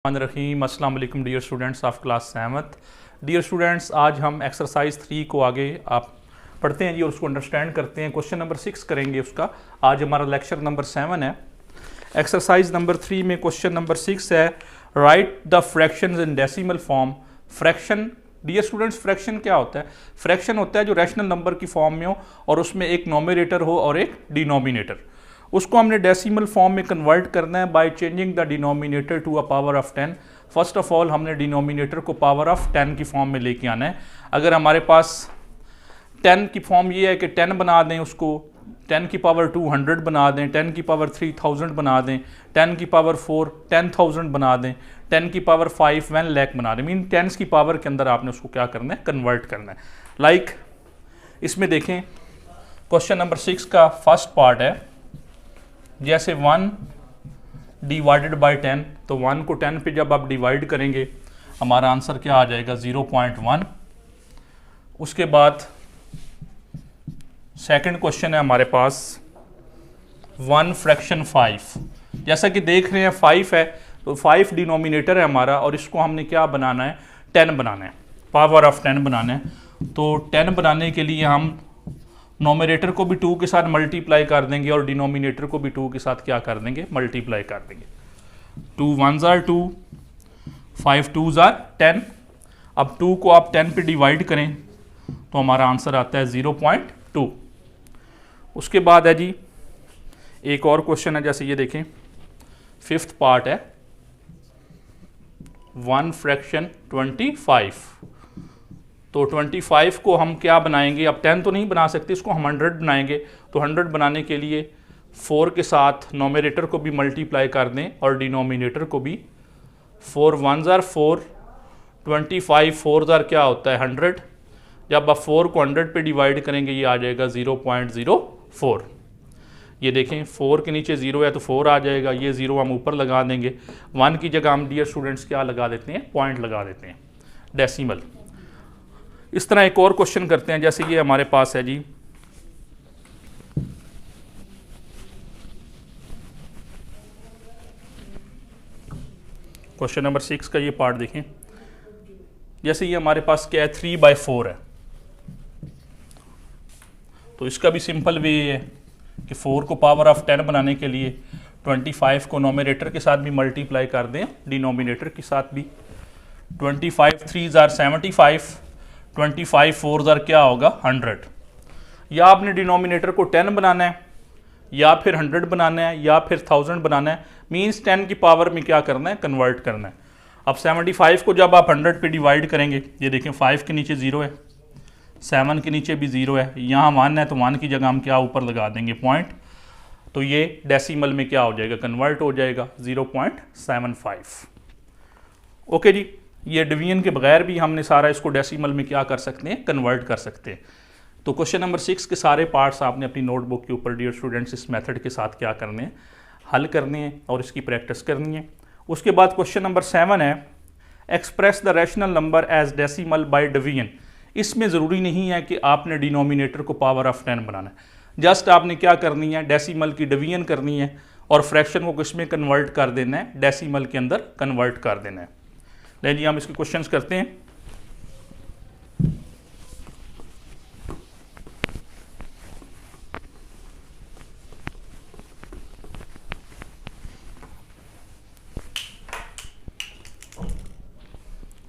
रहीम अस्सलाम वालेकुम dear students of class 7th। Dear students, आज हम एक्सरसाइज 3 को आगे आप पढ़ते हैं जी और उसको अंडरस्टैंड करते हैं। क्वेश्चन नंबर 6 करेंगे उसका। आज हमारा लेक्चर नंबर 7 है। एक्सरसाइज नंबर 3 में क्वेश्चन नंबर 6 है, write the fractions in decimal form. Fraction, dear students, fraction क्या होता है? फ्रैक्शन होता है जो रैशनल नंबर की फॉर्म में हो और उसमें एक नोमिनेटर हो और एक डिनोमिनेटर। उसको हमने डेसिमल फॉर्म में कन्वर्ट करना है by changing the denominator to a power of 10। First of all हमने डिनोमिनेटर को पावर ऑफ 10 की फॉर्म में लेके आना है। अगर हमारे पास 10 की फॉर्म ये है कि 10 बना दें, उसको 10 की पावर 200 बना दें, 10 की पावर 3000 बना दें, 10 की पावर 4 10,000 बना दें, 10 की पावर 5 1 लाख बना दें। मीन 10 की पावर के अंदर आपने उसको क्या करना है? कन्वर्ट करना है। लाइक इसमें देखें, क्वेश्चन नंबर 6 का फर्स्ट पार्ट है, जैसे 1 डिवाइडेड बाय 10, तो 1 को 10 पे जब आप डिवाइड करेंगे हमारा आंसर क्या आ जाएगा? 0.1। उसके बाद सेकंड क्वेश्चन है हमारे पास 1 फ्रैक्शन 5। जैसा कि देख रहे हैं 5 है, तो 5 डिनोमिनेटर है हमारा और इसको हमने क्या बनाना है? 10 बनाना है, पावर ऑफ 10 बनाना है। तो 10 बनाने के लिए हम नोमिनेटर को भी 2 के साथ मल्टीप्लाई कर देंगे और डिनोमिनेटर को भी 2 के साथ क्या कर देंगे? मल्टीप्लाई कर देंगे। 2 1s are 2, 5 2s are 10। अब 2 को आप 10 पे डिवाइड करें तो हमारा आंसर आता है 0.2। उसके बाद है जी एक और क्वेश्चन है, जैसे ये देखें, 5th पार्ट है 1 फ्रैक्शन 25। तो 25 को हम क्या बनाएंगे? अब 10 तो नहीं बना सकते, इसको हम 100 बनाएंगे। तो 100 बनाने के लिए 4 के साथ नोमिनेटर को भी मल्टीप्लाई कर दें और डिनोमिनेटर को भी। 4 1s are 4, 25 4s are क्या होता है? 100। जब आप 4 को 100 पे डिवाइड करेंगे ये आ जाएगा 0.04। ये देखें 4 के नीचे 0 है तो 4 आ जाएगा, ये 0 हम ऊपर लगा देंगे। 1 की जगह हम डियर स्टूडेंट्स क्या लगा देते हैं? पॉइंट लगा देते हैं, डेसिमल। इस तरह एक और क्वेश्चन करते हैं, जैसे ये हमारे पास है जी क्वेश्चन नंबर 6 का ये पार्ट देखें। जैसे ये हमारे पास क्या है? 3/4 है। तो इसका भी सिंपल वे है कि 4 को पावर ऑफ 10 बनाने के लिए 25 को नोमिनेटर के साथ भी मल्टीप्लाई कर दें, डिनोमिनेटर के साथ भी। 25 3s are 75, 25 4s are क्या होगा? 100। या आपने डिनोमिनेटर को 10 बनाना है या फिर 100 बनाना है या फिर 1000 बनाना है। मींस 10 की पावर में क्या करना है? कन्वर्ट करना है। अब 75 को जब आप 100 पे डिवाइड करेंगे, ये देखें 5 के नीचे 0 है, 7 के नीचे भी 0 है, यहाँ 1 है तो 1 की जगह हम क्या ऊपर लगा देंगे? पॉइंट। तो ये डेसिमल में क्या हो जाएगा? कन्वर्ट हो जाएगा 0.75। ओके जी, ये डिवीजन के बगैर भी हमने सारा इसको डेसिमल में क्या कर सकते हैं? कन्वर्ट कर सकते हैं। तो क्वेश्चन नंबर 6 के सारे पार्ट्स आपने अपनी नोटबुक के ऊपर डियर स्टूडेंट्स इस मेथड के साथ क्या करने हैं? हल करने हैं और इसकी प्रैक्टिस करनी है। उसके बाद क्वेश्चन नंबर 7 है, express the rational number as decimal by division. इसमें ज़रूरी नहीं है कि आपने डिनोमिनेटर को पावर ऑफ 10 बनाना है। जस्ट आपने क्या करनी है? डेसिमल की डिवीजन करनी है और फ्रैक्शन को किसमें कन्वर्ट कर देना है? डेसिमल के अंदर कन्वर्ट कर देना है। ले जी हम इसके क्वेश्चंस करते हैं।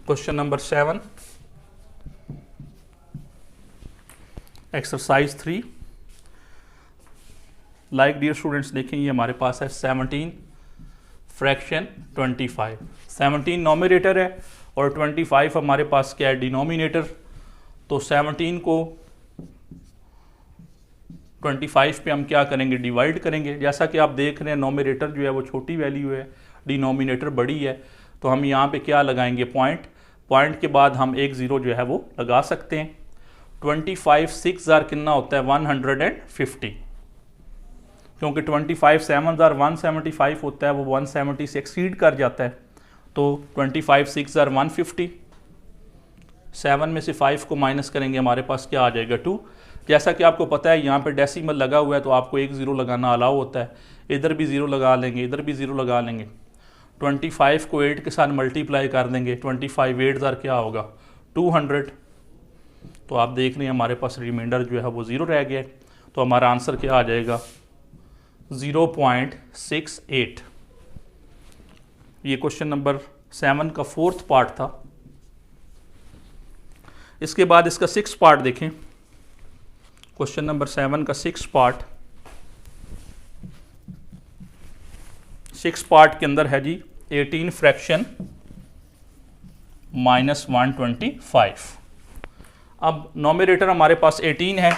Question number 7, exercise 3। Like dear students देखें, ये हमारे पास है 17 फ्रैक्शन 25। 17 नोमिनेटर है और 25 हमारे पास क्या है? डिनोमिनेटर। तो 17 को 25 पे हम क्या करेंगे? डिवाइड करेंगे। जैसा कि आप देख रहे हैं नोमिनेटर जो है वो छोटी वैल्यू है, डिनोमिनेटर बड़ी है, तो हम यहाँ पे क्या लगाएंगे? पॉइंट। पॉइंट के बाद हम एक 0 जो है वो लगा सकते हैं। 25 6s are कितना होता है? 150, क्योंकि 25 7s are 175 होता है, वो 170 से एक्सीड कर जाता है। तो 25 6s are 150। 7 में से 5 को माइनस करेंगे, हमारे पास क्या आ जाएगा? 2। जैसा कि आपको पता है यहाँ पे डेसिमल लगा हुआ है तो आपको एक 0 लगाना अलाउ होता है। इधर भी 0 लगा लेंगे, इधर भी 0 लगा लेंगे। 25 को 8 के साथ मल्टीप्लाई कर देंगे, 25 8 ज़ार क्या होगा 200। तो आप देख रहे हैं हमारे पास रिमाइंडर जो है वो 0 रह गया है। तो हमारा आंसर क्या आ जाएगा 0.68। ये क्वेश्चन नंबर 7 का 4th पार्ट था। इसके बाद इसका 6th पार्ट देखें। क्वेश्चन नंबर 7 का 6th पार्ट। 6th पार्ट के अंदर है जी 18 फ्रैक्शन -125। अब नॉमिनेटर हमारे पास 18 है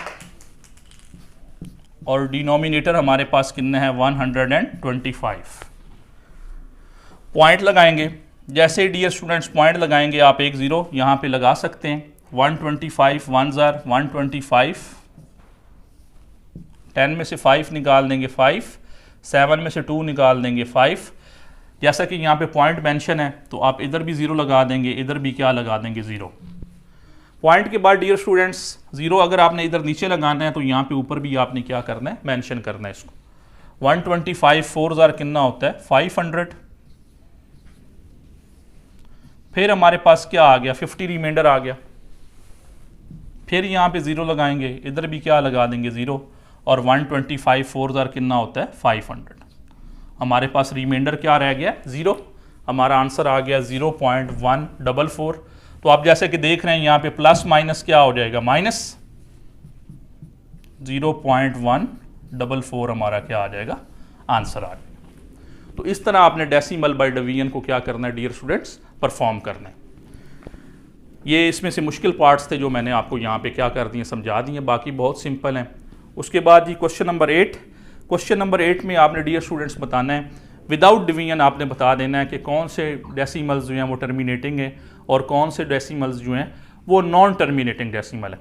और डिनोमिनेटर हमारे पास कितना है 125। पॉइंट लगाएंगे। जैसे डियर स्टूडेंट्स पॉइंट लगाएंगे आप एक 0 यहाँ पे लगा सकते हैं। 125 1 ज़ार 125, 10 में से 5 निकाल देंगे 5, 7 में से 2 निकाल देंगे 5। जैसा कि यहाँ पे पॉइंट मेंशन है तो आप इधर भी 0 लगा देंगे, इधर भी क्या लगा देंगे 0। पॉइंट के बाद डियर स्टूडेंट्स 0 अगर आपने इधर नीचे लगाना है तो यहाँ पे ऊपर भी आपने क्या करना है मेंशन करना है इसको। 125 4 ज़ार कितना होता है 500। फिर हमारे पास क्या आ गया 50 रिमाइंडर आ गया। फिर यहाँ पे 0 लगाएंगे, इधर भी क्या लगा देंगे 0 और 125 4 ज़ार कितना होता है 500। हमारे पास रिमाइंडर क्या रह गया 0। हमारा आंसर आ गया 0.144। तो आप जैसे कि देख रहे हैं यहाँ पे प्लस माइनस क्या हो जाएगा माइनस 0.144 हमारा क्या आ जाएगा आंसर आ जाएगा। तो इस तरह आपने डेसिमल बाय डिवीजन को क्या करना है डियर स्टूडेंट्स परफॉर्म करना है। ये इसमें से मुश्किल पार्ट्स थे जो मैंने आपको यहाँ पे क्या कर दिए समझा दिए, बाकी बहुत सिंपल हैं। उसके बाद जी क्वेश्चन नंबर 8। क्वेश्चन नंबर 8 में आपने डियर स्टूडेंट्स बताना है विदाउट डिवीजन आपने बता देना है कि कौन से डेसिमल्स जो हैं वो टर्मिनेटिंग है और कौन से डेसिमल्स जो हैं वो नॉन टर्मिनेटिंग डेसिमल है।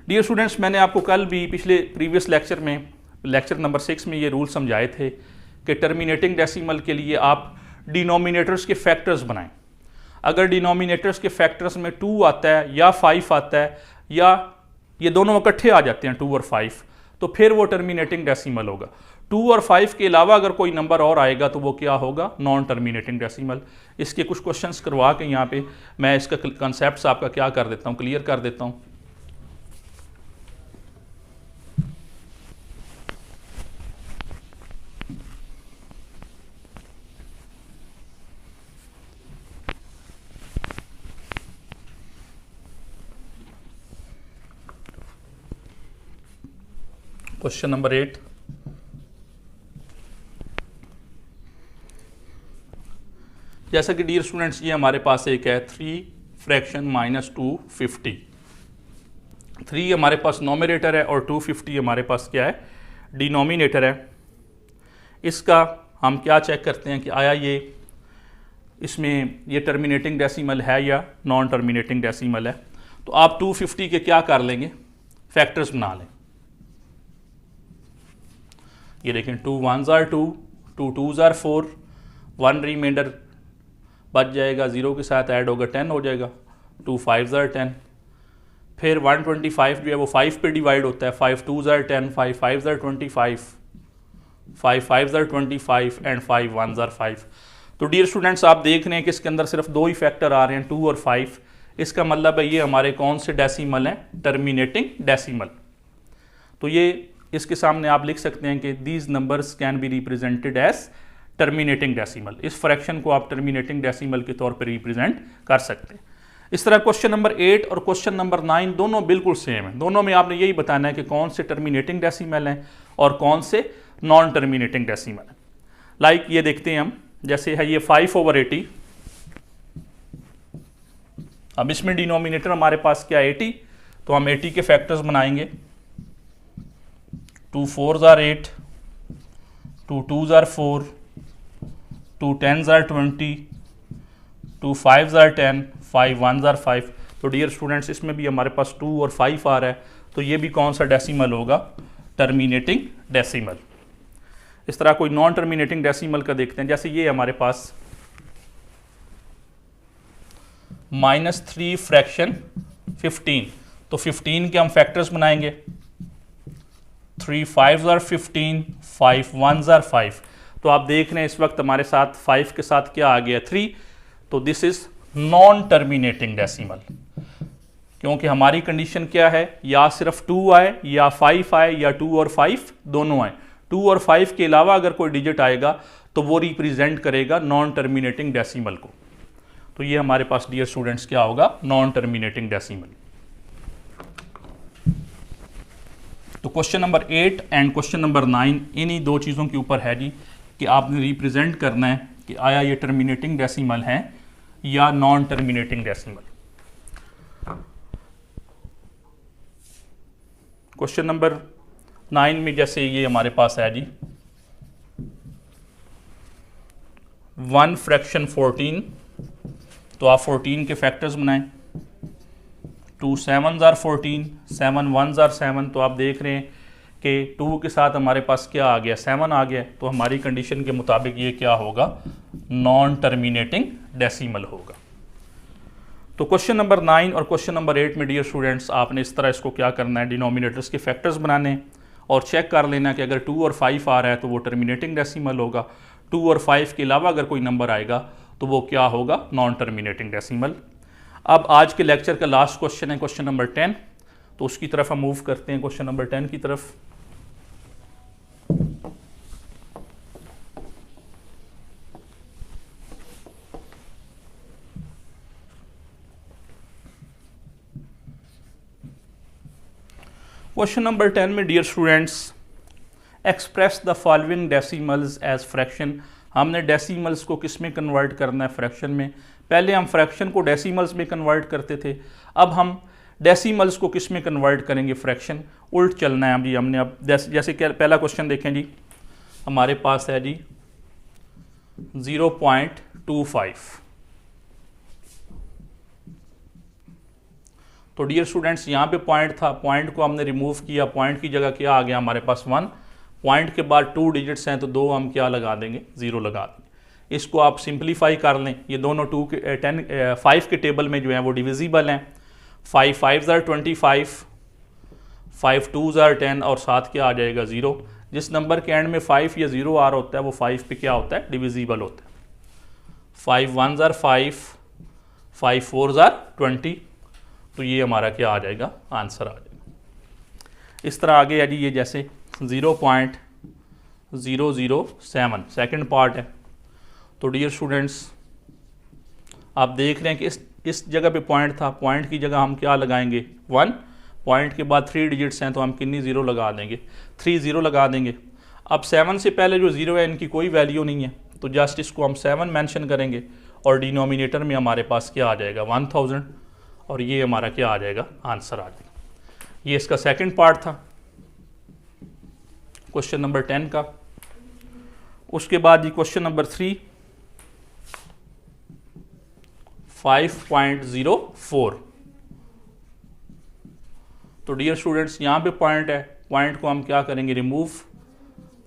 डियर स्टूडेंट्स मैंने आपको कल भी पिछले प्रीवियस लेक्चर में लेक्चर नंबर 6 में ये रूल समझाए थे कि टर्मिनेटिंग डेसिमल के लिए आप डिनोमिनेटर्स के फैक्टर्स बनाएं। अगर डिनोमिनेटर्स के फैक्टर्स में 2 आता है या 5 आता है या ये दोनों इकट्ठे आ जाते हैं 2 और 5 तो फिर वो टर्मिनेटिंग डेसिमल होगा। 2 और 5 के अलावा अगर कोई नंबर और आएगा तो वो क्या होगा नॉन टर्मिनेटिंग डेसिमल। इसके कुछ क्वेश्चंस करवा के यहाँ पे मैं इसका कंसेप्ट आपका क्या कर देता हूँ क्लियर कर देता हूँ। Question number 8। जैसा कि डियर स्टूडेंट्स ये हमारे पास एक है 3 फ्रैक्शन -250। 3 हमारे पास नॉमिनेटर है और 250 हमारे पास क्या है डिनोमिनेटर है। इसका हम क्या चेक करते हैं कि आया ये इसमें ये टर्मिनेटिंग डेसिमल है या नॉन टर्मिनेटिंग डेसिमल है। तो आप 250 के क्या कर लेंगे फैक्टर्स बना लें। ये देखें 2 1 ज़ार 2, 2 2 ज़ार 4, 1 रिमाइंडर बच जाएगा 0 के साथ ऐड होगा 10 हो जाएगा, 2 5 ज़ार 10। फिर 125 जो है वो 5 पे डिवाइड होता है, 5 2 ज़ार 10, 5 5 ज़ार 25, 5 5 ज़ार 25 एंड 5 1 ज़ार 5। तो डियर स्टूडेंट्स आप देख रहे हैं कि इसके अंदर सिर्फ 2 ही फैक्टर आ रहे हैं 2 और 5। इसका मतलब है ये हमारे कौन से डेसिमल हैं टर्मिनेटिंग डेसिमल। तो ये इसके सामने आप लिख सकते हैं कि these numbers can be represented as terminating decimal. इस फ्रैक्शन को आप टर्मिनेटिंग डेसिमल के तौर पर रिप्रेजेंट कर सकते हैं। इस तरह क्वेश्चन नंबर 8 और क्वेश्चन नंबर 9 दोनों बिल्कुल सेम है। दोनों में आपने यही बताना है कि कौन से टर्मिनेटिंग डेसिमल हैं और कौन से नॉन टर्मिनेटिंग डेसिमल हैं। लाइक ये देखते हैं हम, जैसे है ये 5/80। अब इसमें डिनोमिनेटर हमारे पास क्या 80, तो हम 80 के फैक्टर्स बनाएंगे। 2 4 ज़ार 8, 2 2 ज़ार 4, 2 10 ज़ार 20, 2 5 ज़ार 10, 5 1 ज़ार 5। तो डियर स्टूडेंट्स इसमें भी हमारे पास 2 और 5 आ रहा है, तो ये भी कौन सा डेसिमल होगा टर्मिनेटिंग डेसिमल। इस तरह कोई नॉन टर्मिनेटिंग डेसिमल का देखते हैं, जैसे ये हमारे पास -3 फ्रैक्शन 15। तो 15 के हम फैक्टर्स बनाएंगे, 3 5 ज़ार 15, 5 1 ज़ार 5। तो आप देख रहे हैं इस वक्त हमारे साथ 5 के साथ क्या आ गया 3, तो this is non terminating decimal, क्योंकि हमारी कंडीशन क्या है, या सिर्फ 2 आए या 5 आए या 2 और 5 दोनों आए। 2 और 5 के अलावा अगर कोई डिजिट आएगा तो वो रिप्रेजेंट करेगा नॉन टर्मिनेटिंग डेसिमल को। तो ये हमारे पास डियर स्टूडेंट्स क्या होगा, नॉन टर्मिनेटिंग डेसिमल। तो question number 8 and question number 9 इन्हीं दो चीज़ों के ऊपर है जी, कि आपने रिप्रेजेंट करना है कि आया ये टर्मिनेटिंग डेसिमल है या non terminating decimal. Question number 9 में जैसे ये हमारे पास है जी 1 फ्रैक्शन 14, तो आप 14 के फैक्टर्स बनाएं। 2 7s are 14, 7 1s are 7, तो आप देख रहे हैं कि 2 के साथ हमारे पास क्या आ गया, 7 आ गया। तो हमारी कंडीशन के मुताबिक ये क्या होगा, नॉन टर्मिनेटिंग डेसिमल होगा। तो क्वेश्चन नंबर 9 और क्वेश्चन नंबर 8 में डियर स्टूडेंट्स आपने इस तरह इसको क्या करना है, डिनोमिनेटर्स के फैक्टर्स बनाने हैं और चेक कर लेना कि अगर 2 और 5 आ रहा है तो वो टर्मिनेटिंग डेसिमल होगा, 2 और 5 के अलावा अगर कोई नंबर आएगा तो वो क्या होगा, नॉन टर्मिनेटिंग डेसिमल। अब आज के लेक्चर का लास्ट क्वेश्चन है क्वेश्चन नंबर 10, तो उसकी तरफ हम मूव करते हैं, क्वेश्चन नंबर 10 की तरफ। क्वेश्चन नंबर 10 में dear students, express the following decimals as fraction. हमने डेसिमल्स को किस में कन्वर्ट करना है, फ्रैक्शन में। पहले हम फ्रैक्शन को डेसिमल्स में कन्वर्ट करते थे, अब हम डेसिमल्स को किस में कन्वर्ट करेंगे, फ्रैक्शन। उल्ट चलना है जी हमने। अब जैसे क्या पहला क्वेश्चन देखें जी, हमारे पास है जी 0.25। तो डियर स्टूडेंट्स यहाँ पे पॉइंट था, पॉइंट को हमने रिमूव किया, पॉइंट की जगह क्या आ गया हमारे पास 1। पॉइंट के बाद 2 डिजिट्स हैं तो 2 हम क्या लगा देंगे, 0 लगा देंगे। इसको आप सिंप्लीफाई कर लें, ये दोनों 5 के टेबल में जो है वो डिविजिबल हैं। 5 5s are 25, 5 2s are 10 और साथ क्या आ जाएगा 0। जिस नंबर के एंड में 5 या 0 आ रहा होता है वो 5 पे क्या होता है, डिविजिबल होता है। 5 1s are 5, 5 4s are 20, तो ये हमारा क्या आ जाएगा, आंसर आ जाएगा। इस तरह आगे है जी, ये जैसे 0.007 सेकंड पार्ट है। तो डियर स्टूडेंट्स आप देख रहे हैं कि इस जगह पे पॉइंट था, पॉइंट की जगह हम क्या लगाएंगे 1, पॉइंट के बाद 3 डिजिट्स हैं तो हम कितनी 0 लगा देंगे, 3 0 लगा देंगे। अब 7 से पहले जो 0 है इनकी कोई वैल्यू नहीं है, तो जस्ट इसको हम 7 मेंशन करेंगे और डिनोमिनेटर में हमारे पास क्या आ जाएगा 1000, और ये हमारा क्या आ जाएगा, आंसर आ जाएगा। ये इसका सेकंड पार्ट था क्वेश्चन नंबर 10 का। उसके बाद ये क्वेश्चन नंबर 3 5.04। तो डियर स्टूडेंट्स यहाँ पे पॉइंट है, पॉइंट को हम क्या करेंगे, रिमूव।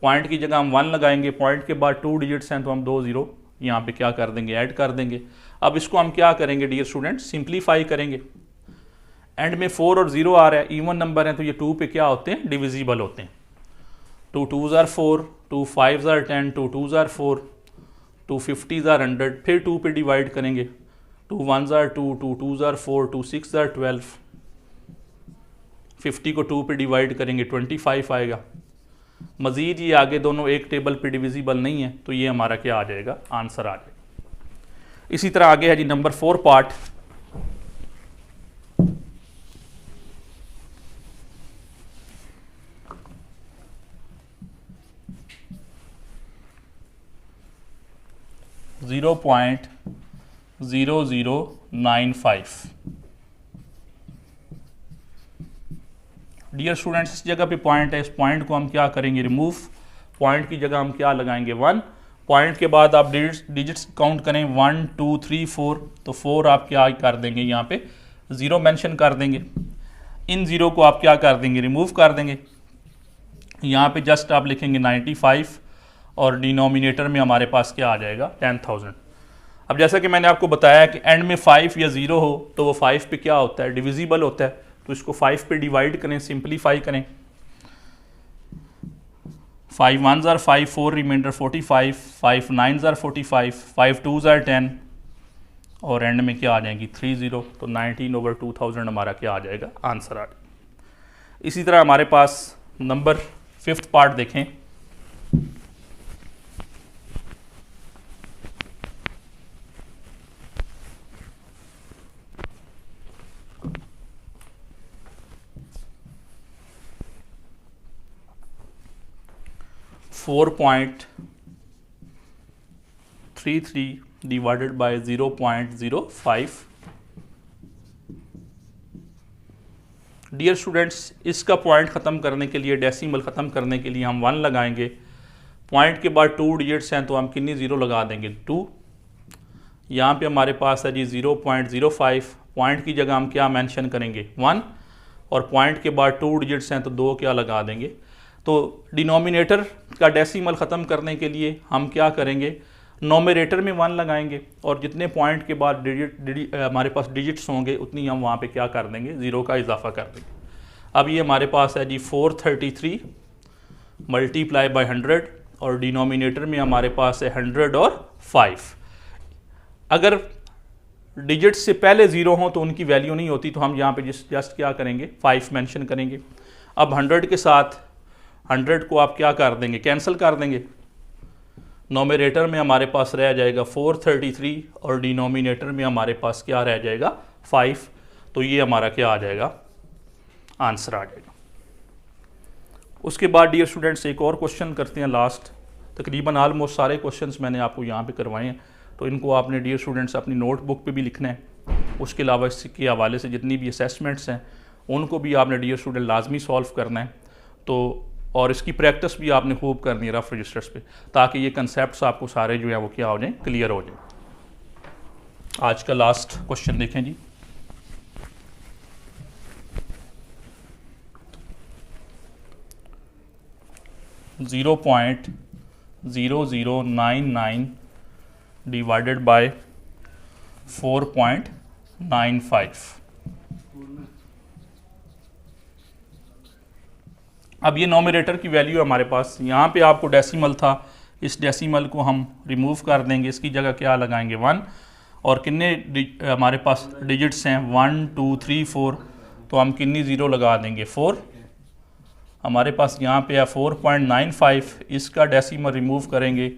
पॉइंट की जगह हम 1 लगाएंगे, पॉइंट के बाद 2 डिजिट्स हैं तो हम 2 0 यहाँ पे क्या कर देंगे, ऐड कर देंगे। अब इसको हम क्या करेंगे डियर स्टूडेंट्स, सिंप्लीफाई करेंगे। एंड में 4 और 0 आ रहा है, इवन नंबर है तो ये 2 पे क्या होते हैं, डिविजिबल होते हैं। 2 2s are 4, 2 5s are 10, 2 2s are 4, 2 50s are 100, फिर 2 पे डिवाइड करेंगे। 2 1s are 2, 2 2s are 4, 2 6s are 12, 50 को 2 पे डिवाइड करेंगे 25 आएगा। मज़ीद ये आगे दोनों एक टेबल पे डिविजिबल नहीं है, तो ये हमारा क्या आ जाएगा, आंसर आ जाएगा। इसी तरह आगे है जी नंबर 4 पार्ट। .0095। डियर स्टूडेंट्स इस जगह पे पॉइंट है, इस पॉइंट को हम क्या करेंगे, रिमूव। पॉइंट की जगह हम क्या लगाएंगे 1। पॉइंट के बाद आप डिजिट्स काउंट करें 1 2 3 4, तो 4 आप क्या कर देंगे, यहाँ पे 0 मेंशन कर देंगे। इन 0 को आप क्या कर देंगे, रिमूव कर देंगे। यहाँ पे जस्ट आप लिखेंगे 95 और डिनोमिनेटर में हमारे पास क्या आ जाएगा, 10,000। अब जैसा कि मैंने आपको बताया कि एंड में 5 या 0 हो तो वो 5 पे क्या होता है, डिविजिबल होता है। तो इसको 5 पे डिवाइड करें, सिंप्लीफाई करें। 5 1s are 5, 4 reminder 45, 5 9s are 45, 5 2s are 10 और एंड में क्या आ जाएंगी 30। तो 19/2000 हमारा क्या आ जाएगा, आंसर आ जाएगा। इसी तरह हमारे पास नंबर 5th पार्ट देखें। (4.33 divided by 0.05). डियर स्टूडेंट्स, इसका पॉइंट ख़त्म करने के लिए, डेसिमल ख़त्म करने के लिए हम 1 लगाएंगे। पॉइंट के बाद 2 डिजिट्स हैं तो हम कितनी ज़ीरो लगा देंगे 2। यहाँ पे हमारे पास है जी 0.05। पॉइंट की जगह हम क्या मेंशन करेंगे 1 और पॉइंट के बाद 2 डिजिट्स हैं तो 2 क्या लगा देंगे। तो डिनोमिनेटर का डेसिमल ख़त्म करने के लिए हम क्या करेंगे, नोमिनेटर में 1 लगाएंगे और जितने पॉइंट के बाद हमारे पास डिजिट्स होंगे उतनी हम वहाँ पे क्या कर देंगे, ज़ीरो का इजाफा कर देंगे। अब ये हमारे पास है जी 433 मल्टीप्लाई बाय 100 और डिनोमिनेटर में हमारे पास है 100 और 5। अगर डिजिट्स से पहले ज़ीरो हों तो उनकी वैल्यू नहीं होती, तो हम यहाँ पे जस्ट क्या करेंगे 5 मेंशन करेंगे। अब 100 के साथ 100 को आप क्या कर देंगे, कैंसिल कर देंगे। नोमिनेटर में हमारे पास रह जाएगा 433 और डिनोमिनेटर में हमारे पास क्या रह जाएगा 5। तो ये हमारा क्या आ जाएगा, आंसर आ जाएगा। उसके बाद डियर स्टूडेंट्स एक और क्वेश्चन करते हैं लास्ट। तकरीबन ऑलमोस्ट सारे क्वेश्चंस मैंने आपको यहाँ पे करवाए हैं, तो इनको आपने डियर स्टूडेंट्स अपनी नोटबुक पे भी लिखना है। उसके अलावा इसके हवाले से जितनी भी असेसमेंट्स हैं उनको भी आपने डियर स्टूडेंट लाजमी सॉल्व करना है। तो और इसकी प्रैक्टिस भी आपने खूब करनी है रफ रजिस्टर्स पे, ताकि ये कंसेप्ट्स आपको सारे जो है वो क्या हो जाए, क्लियर हो जाए। आज का लास्ट क्वेश्चन देखें जी। (0.0099 डिवाइडेड बाय 4.95। अब ये नोमिनेटर की वैल्यू है हमारे पास। यहाँ पे आपको डेसिमल था, इस डेसिमल को हम रिमूव कर देंगे, इसकी जगह क्या लगाएंगे 1 और कितने हमारे पास डिजिट्स हैं 1 2 3 4, तो हम कितनी ज़ीरो लगा देंगे 4। हमारे पास यहाँ पे है 4.95, इसका डेसिमल रिमूव करेंगे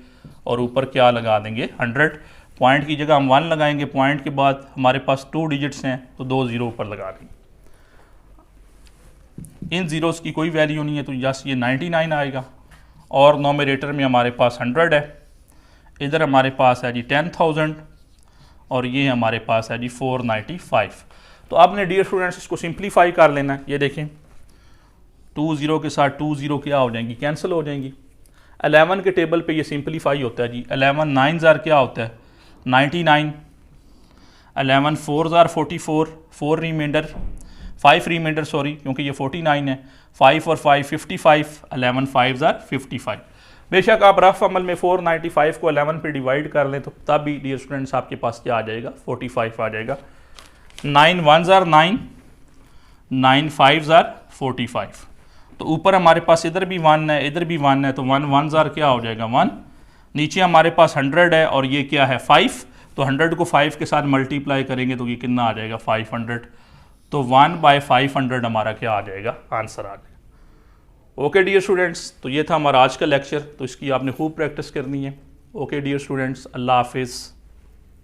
और ऊपर क्या लगा देंगे 100। पॉइंट की जगह हम 1 लगाएंगे, पॉइंट के बाद हमारे पास 2 डिजिट्स हैं तो 2 ज़ीरो ऊपर लगा देंगे। इन ज़ीरोज़ की कोई वैल्यू नहीं है तो जस्ट ये 99 आएगा। और नोमिनेटर में हमारे पास 100 है, इधर हमारे पास है जी 10,000 और ये हमारे पास है जी 495। तो आपने डियर स्टूडेंट्स इसको सिंप्लीफाई कर लेना है। ये देखें 2 ज़ीरो के साथ 2 ज़ीरो क्या हो जाएंगी, कैंसिल हो जाएंगी। 11 के टेबल पे ये सिंप्लीफाई होता है जी। 11 9 ज़ार क्या होता है 99, 11 4 ज़ार 44, 4 रिमाइंडर 5 रिमाइंडर सॉरी, क्योंकि ये 49 है, 5 और 5 55, 11 5 ज़ार 55। बेशक आप रफ अमल में 495 को 11 पे डिवाइड कर लें तो तब भी डियर स्टूडेंट्स आपके पास क्या आ जाएगा 45 आ जाएगा। 9 1 ज़ार 9, 9 5 ज़ार 45। तो ऊपर हमारे पास इधर भी 1 है, इधर भी 1 है, तो 1 1 ज़ार क्या हो जाएगा 1। नीचे हमारे पास 100 है और ये क्या है 5, तो 100 को 5 के साथ मल्टीप्लाई करेंगे तो ये कितना आ जाएगा 500। तो 1/500 हमारा क्या आ जाएगा, आंसर आ जाएगा। ओके डियर स्टूडेंट्स, तो ये था हमारा आज का लेक्चर। तो इसकी आपने खूब प्रैक्टिस करनी है। ओके डियर स्टूडेंट्स, अल्लाह हाफिज़।